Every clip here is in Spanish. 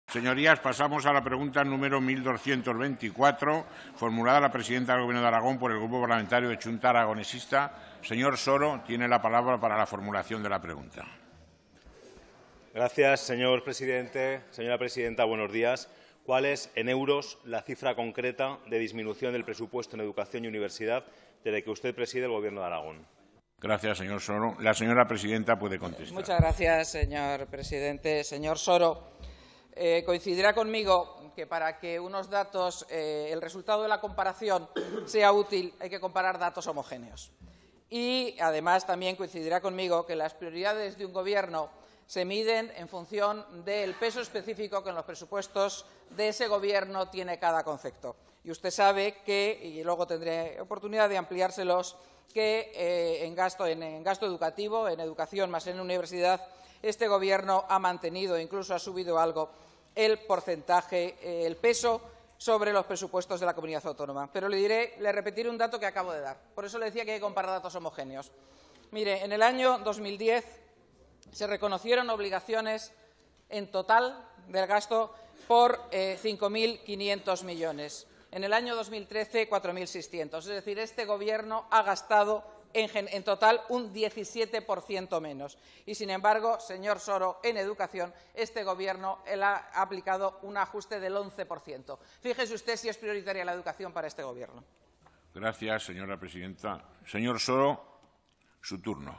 Señorías, pasamos a la pregunta número 1224, formulada a la presidenta del Gobierno de Aragón por el Grupo Parlamentario de Chunta Aragonesista. Señor Soro, tiene la palabra para la formulación de la pregunta. Gracias, señor presidente. Señora presidenta, buenos días. ¿Cuál es, en euros, la cifra concreta de disminución del presupuesto en educación y universidad desde que usted preside el Gobierno de Aragón? Gracias, señor Soro. La señora presidenta puede contestar. Muchas gracias, señor presidente. Señor Soro, coincidirá conmigo que para que unos datos, el resultado de la comparación sea útil, hay que comparar datos homogéneos. Y, además, también coincidirá conmigo que las prioridades de un Gobierno se miden en función del peso específico que en los presupuestos de ese Gobierno tiene cada concepto. Y usted sabe que, y luego tendré oportunidad de ampliárselos, que en gasto educativo, en educación más en universidad, este Gobierno ha mantenido, incluso ha subido algo, el porcentaje, el peso sobre los presupuestos de la comunidad autónoma. Pero le repetiré un dato que acabo de dar. Por eso le decía que hay que comparar datos homogéneos. Mire, en el año 2010 se reconocieron obligaciones en total del gasto por 5.500 millones. En el año 2013, 4.600. Es decir, este Gobierno ha gastado en total un 17% menos. Y, sin embargo, señor Soro, en educación, este Gobierno ha aplicado un ajuste del 11%. Fíjese usted si es prioritaria la educación para este Gobierno. Gracias, señora presidenta. Señor Soro, su turno.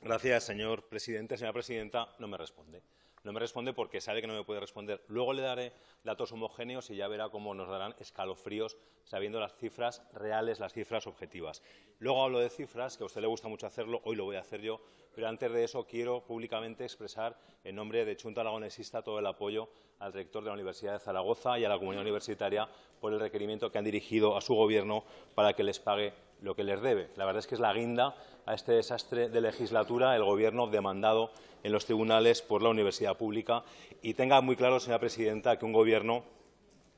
Gracias, señor presidente. Señora presidenta, no me responde. No me responde porque sabe que no me puede responder. Luego le daré datos homogéneos y ya verá cómo nos darán escalofríos sabiendo las cifras reales, las cifras objetivas. Luego hablo de cifras, que a usted le gusta mucho hacerlo, hoy lo voy a hacer yo, pero antes de eso quiero públicamente expresar en nombre de Chunta Aragonesista todo el apoyo al rector de la Universidad de Zaragoza y a la comunidad universitaria por el requerimiento que han dirigido a su Gobierno para que les pague lo que les debe. La verdad es que es la guinda a este desastre de legislatura, el Gobierno demandado en los tribunales por la universidad pública. Y tenga muy claro, señora presidenta, que un Gobierno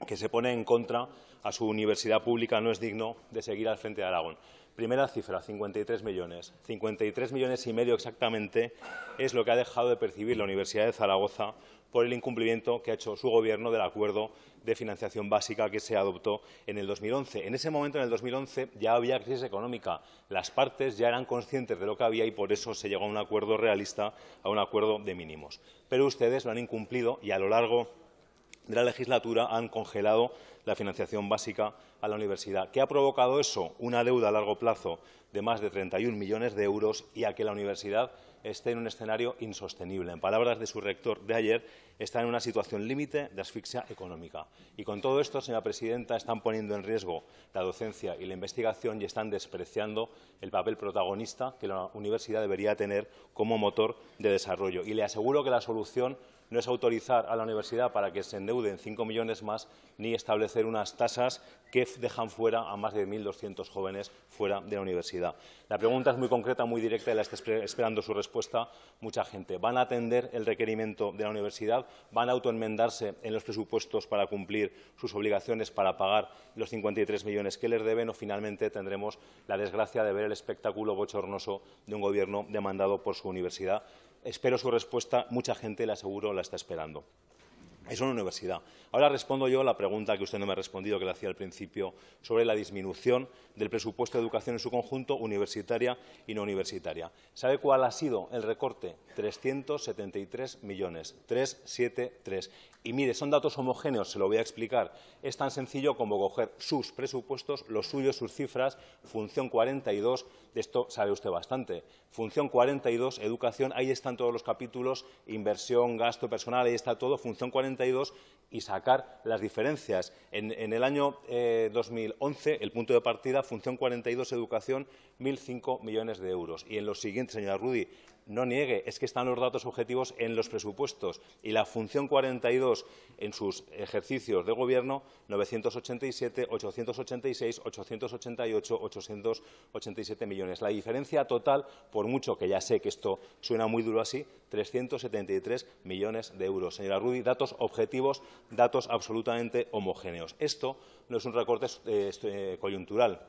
que se pone en contra a su universidad pública no es digno de seguir al frente de Aragón. Primera cifra, 53 millones. 53 millones y medio exactamente es lo que ha dejado de percibir la Universidad de Zaragoza por el incumplimiento que ha hecho su Gobierno del acuerdo de financiación básica que se adoptó en el 2011. En ese momento, en el 2011, ya había crisis económica. Las partes ya eran conscientes de lo que había y por eso se llegó a un acuerdo realista, a un acuerdo de mínimos. Pero ustedes lo han incumplido y a lo largo de la legislatura han congelado la financiación básica a la universidad. ¿Qué ha provocado eso? Una deuda a largo plazo de más de 31 millones de euros y a que la universidad esté en un escenario insostenible. En palabras de su rector de ayer, está en una situación límite de asfixia económica. Y con todo esto, señora presidenta, están poniendo en riesgo la docencia y la investigación y están despreciando el papel protagonista que la universidad debería tener como motor de desarrollo. Y le aseguro que la solución no es autorizar a la universidad para que se endeude en 5 millones más, ni establecer unas tasas que dejan fuera a más de 1.200 jóvenes fuera de la universidad. La pregunta es muy concreta, muy directa y la está esperando su respuesta mucha gente. ¿Van a atender el requerimiento de la universidad? ¿Van a autoenmendarse en los presupuestos para cumplir sus obligaciones, para pagar los 53 millones que les deben? ¿O finalmente tendremos la desgracia de ver el espectáculo bochornoso de un Gobierno demandado por su universidad? Espero su respuesta. Mucha gente, le aseguro, la está esperando. Es una universidad. Ahora respondo yo a la pregunta que usted no me ha respondido, que le hacía al principio, sobre la disminución del presupuesto de educación en su conjunto, universitaria y no universitaria. ¿Sabe cuál ha sido el recorte? 373 millones. 373. Y mire, son datos homogéneos, se lo voy a explicar. Es tan sencillo como coger sus presupuestos, los suyos, sus cifras, función 42, de esto sabe usted bastante. Función 42, educación, ahí están todos los capítulos, inversión, gasto personal, ahí está todo, función 42, y sacar las diferencias. En el año 2011, el punto de partida, función 42, educación, 1.005 millones de euros. Y en los siguientes, señora Rudy, no niegue, es que están los datos objetivos en los presupuestos. Y la función 42 en sus ejercicios de gobierno, 987, 886, 888, 887 millones. La diferencia total, por mucho que ya sé que esto suena muy duro así, 373 millones de euros. Señora Rudy, datos objetivos, datos absolutamente homogéneos. Esto no es un recorte coyuntural.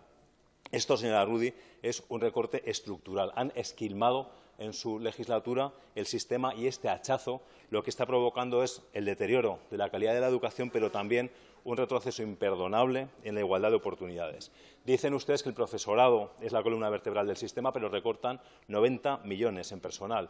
Esto, señora Rudy, es un recorte estructural. Han esquilmado en su legislatura el sistema, y este hachazo lo que está provocando es el deterioro de la calidad de la educación, pero también un retroceso imperdonable en la igualdad de oportunidades. Dicen ustedes que el profesorado es la columna vertebral del sistema, pero recortan 90 millones en personal.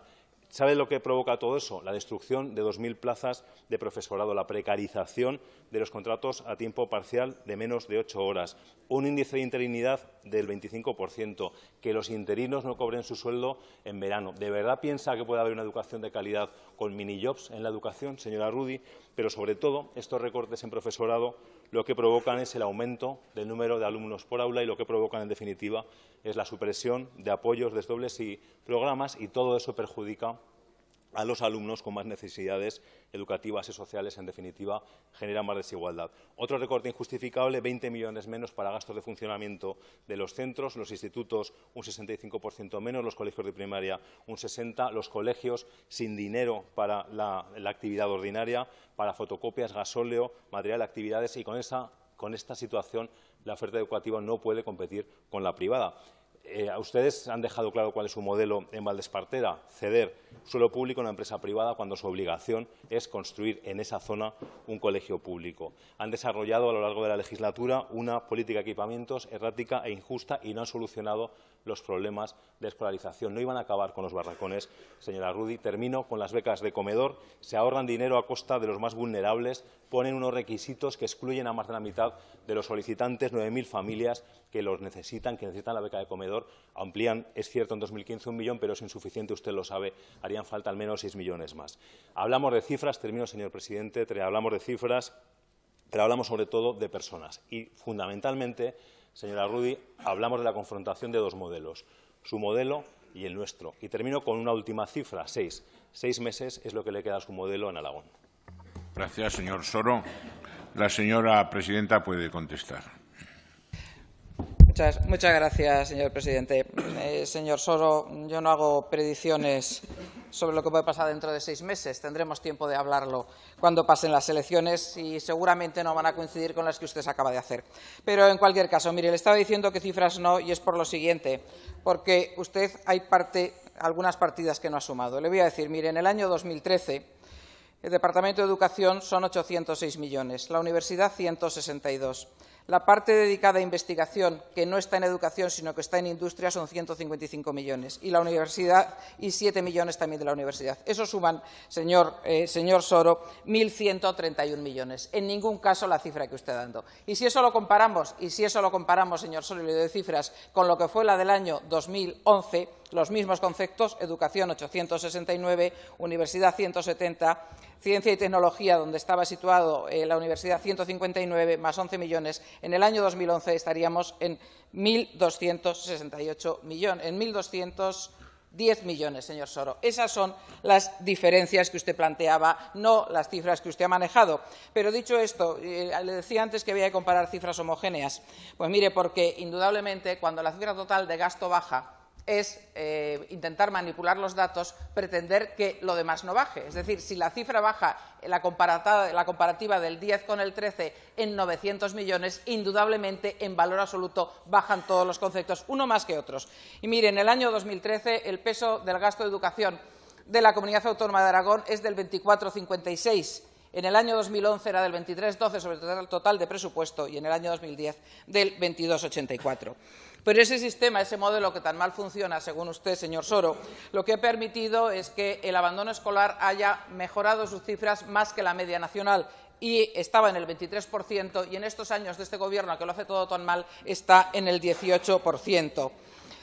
¿Sabe lo que provoca todo eso? La destrucción de 2.000 plazas de profesorado, la precarización de los contratos a tiempo parcial de menos de 8 horas, un índice de interinidad del 25%, que los interinos no cobren su sueldo en verano. ¿De verdad piensa que puede haber una educación de calidad con minijobs en la educación, señora Rudy? Pero, sobre todo, estos recortes en profesorado lo que provocan es el aumento del número de alumnos por aula y lo que provocan, en definitiva, es la supresión de apoyos, desdobles y programas, y todo eso perjudica a los alumnos con más necesidades educativas y sociales, en definitiva, genera más desigualdad. Otro recorte injustificable, 20 millones menos para gastos de funcionamiento de los centros, los institutos un 65% menos, los colegios de primaria un 60%, los colegios sin dinero para la actividad ordinaria, para fotocopias, gasóleo, material de actividades, y con esta situación la oferta educativa no puede competir con la privada. Ustedes han dejado claro cuál es su modelo en Valdespartera: ceder suelo público a una empresa privada cuando su obligación es construir en esa zona un colegio público. Han desarrollado a lo largo de la legislatura una política de equipamientos errática e injusta y no han solucionado los problemas de escolarización. No iban a acabar con los barracones, señora Rudy. Termino con las becas de comedor. Se ahorran dinero a costa de los más vulnerables, ponen unos requisitos que excluyen a más de la mitad de los solicitantes, 9.000 familias que los necesitan, que necesitan la beca de comedor. Amplían, es cierto, en 2015 1 millón, pero es insuficiente, usted lo sabe, harían falta al menos 6 millones más. Hablamos de cifras, termino, señor presidente, hablamos de cifras, pero hablamos sobre todo de personas. Y, fundamentalmente, señora Rudy, hablamos de la confrontación de dos modelos, su modelo y el nuestro. Y termino con una última cifra, 6. 6 meses es lo que le queda a su modelo en Alagón. Gracias, señor Soro. La señora presidenta puede contestar. Muchas gracias, señor presidente. Señor Soro, yo no hago predicciones sobre lo que puede pasar dentro de 6 meses. Tendremos tiempo de hablarlo cuando pasen las elecciones y seguramente no van a coincidir con las que usted acaba de hacer. Pero, en cualquier caso, mire, le estaba diciendo que cifras no, y es por lo siguiente, porque usted hay algunas partidas que no ha sumado. Le voy a decir, mire, en el año 2013 el Departamento de Educación son 806 millones, la Universidad 162. La parte dedicada a investigación, que no está en educación, sino que está en industria, son 155 millones. Y la universidad, y 7 millones también de la universidad. Eso suman, señor Soro, 1.131 millones. En ningún caso la cifra que usted está dando. Y si eso lo comparamos, señor Soro, y le doy cifras, con lo que fue la del año 2011, los mismos conceptos: educación 869, universidad 170, ciencia y tecnología, donde estaba situado la universidad, 159 más 11 millones. En el año 2011 estaríamos en 1.268 millones, en 1.210 millones, señor Soro. Esas son las diferencias que usted planteaba, no las cifras que usted ha manejado. Pero, dicho esto, le decía antes que había que comparar cifras homogéneas. Pues mire, porque indudablemente cuando la cifra total de gasto baja, es intentar manipular los datos, pretender que lo demás no baje. Es decir, si la cifra baja, la comparativa del 10 con el 13 en 900 millones, indudablemente, en valor absoluto, bajan todos los conceptos, uno más que otros. Y mire, en el año 2013 el peso del gasto de educación de la Comunidad Autónoma de Aragón es del 24,56. En el año 2011 era del 23,12 sobre el total de presupuesto, y en el año 2010 del 22,84. Pero ese sistema, ese modelo que tan mal funciona, según usted, señor Soro, lo que ha permitido es que el abandono escolar haya mejorado sus cifras más que la media nacional, y estaba en el 23%, y en estos años de este Gobierno, que lo hace todo tan mal, está en el 18%.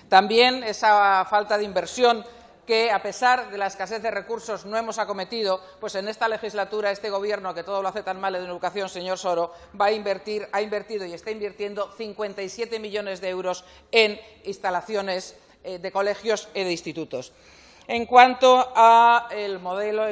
También esa falta de inversión que, a pesar de la escasez de recursos, no hemos acometido, pues en esta legislatura este Gobierno, que todo lo hace tan mal en educación, señor Soro, ha invertido y está invirtiendo 57 millones de euros en instalaciones de colegios y de institutos. En cuanto al modelo,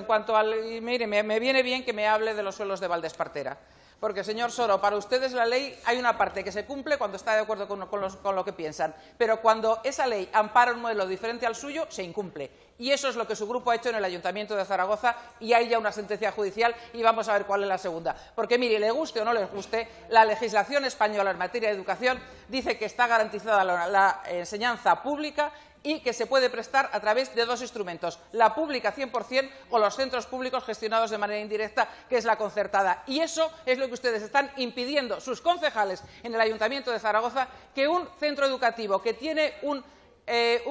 mire, me viene bien que me hable de los suelos de Valdespartera. Porque, señor Soro, para ustedes la ley hay una parte que se cumple cuando está de acuerdo con lo que piensan, pero cuando esa ley ampara un modelo diferente al suyo, se incumple. Y eso es lo que su grupo ha hecho en el Ayuntamiento de Zaragoza, y hay ya una sentencia judicial, y vamos a ver cuál es la segunda. Porque, mire, le guste o no le guste, la legislación española en materia de educación dice que está garantizada la enseñanza pública y que se puede prestar a través de dos instrumentos, la pública 100% o los centros públicos gestionados de manera indirecta, que es la concertada. Y eso es lo que ustedes están impidiendo, sus concejales en el Ayuntamiento de Zaragoza, que un centro educativo que tiene un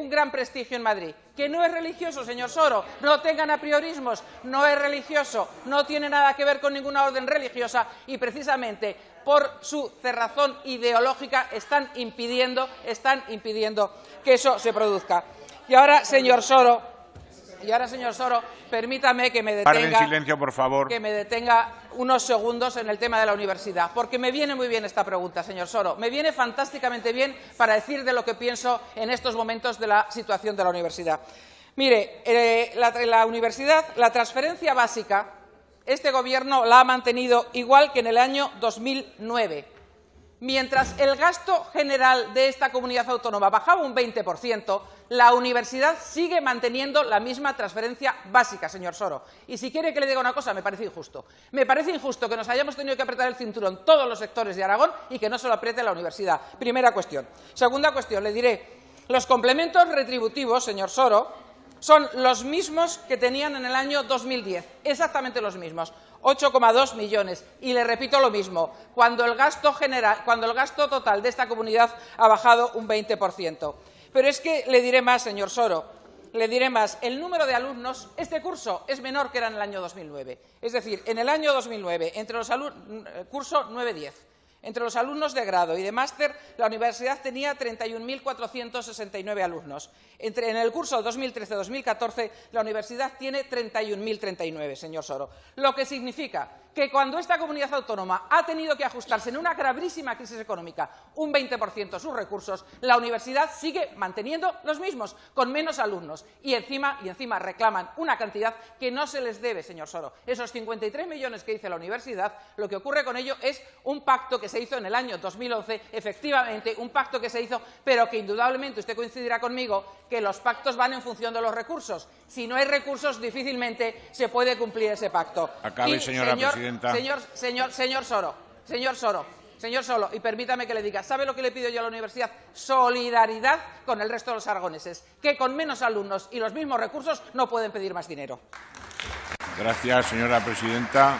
gran prestigio en Madrid, que no es religioso, señor Soro, no tengan apriorismos, no es religioso, no tiene nada que ver con ninguna orden religiosa y precisamente por su cerrazón ideológica están impidiendo que eso se produzca. Y ahora, señor Soro, permítame que me detenga, Guarden silencio, por favor. que me detenga unos segundos en el tema de la universidad, porque me viene muy bien esta pregunta, señor Soro. Me viene fantásticamente bien para decir de lo que pienso en estos momentos de la situación de la universidad. Mire, la universidad, la transferencia básica, este Gobierno la ha mantenido igual que en el año 2009. Mientras el gasto general de esta comunidad autónoma bajaba un 20%, la universidad sigue manteniendo la misma transferencia básica, señor Soro. Y si quiere que le diga una cosa, me parece injusto. Me parece injusto que nos hayamos tenido que apretar el cinturón todos los sectores de Aragón y que no se lo apriete la universidad. Primera cuestión. Segunda cuestión, le diré, los complementos retributivos, señor Soro, son los mismos que tenían en el año 2010, exactamente los mismos, 8,2 millones. Y le repito lo mismo, cuando el gasto total de esta comunidad ha bajado un 20%. Pero es que le diré más, señor Soro, le diré más. El número de alumnos este curso es menor que era en el año 2009. Es decir, en el año 2009, entre los curso 9-10, entre los alumnos de grado y de máster, la universidad tenía 31.469 alumnos. En el curso 2013-2014, la universidad tiene 31.039, señor Soro. Lo que significa que cuando esta comunidad autónoma ha tenido que ajustarse en una gravísima crisis económica un 20% sus recursos, la universidad sigue manteniendo los mismos, con menos alumnos. Y encima reclaman una cantidad que no se les debe, señor Soro. Esos 53 millones que dice la universidad, lo que ocurre con ello es un pacto que se hizo en el año 2011, efectivamente, un pacto que se hizo, pero que indudablemente usted coincidirá conmigo que los pactos van en función de los recursos. Si no hay recursos, difícilmente se puede cumplir ese pacto. Acabe, señora presidenta. Señor Soro, y permítame que le diga, ¿sabe lo que le pido yo a la universidad? Solidaridad con el resto de los aragoneses, que con menos alumnos y los mismos recursos no pueden pedir más dinero. Gracias, señora presidenta.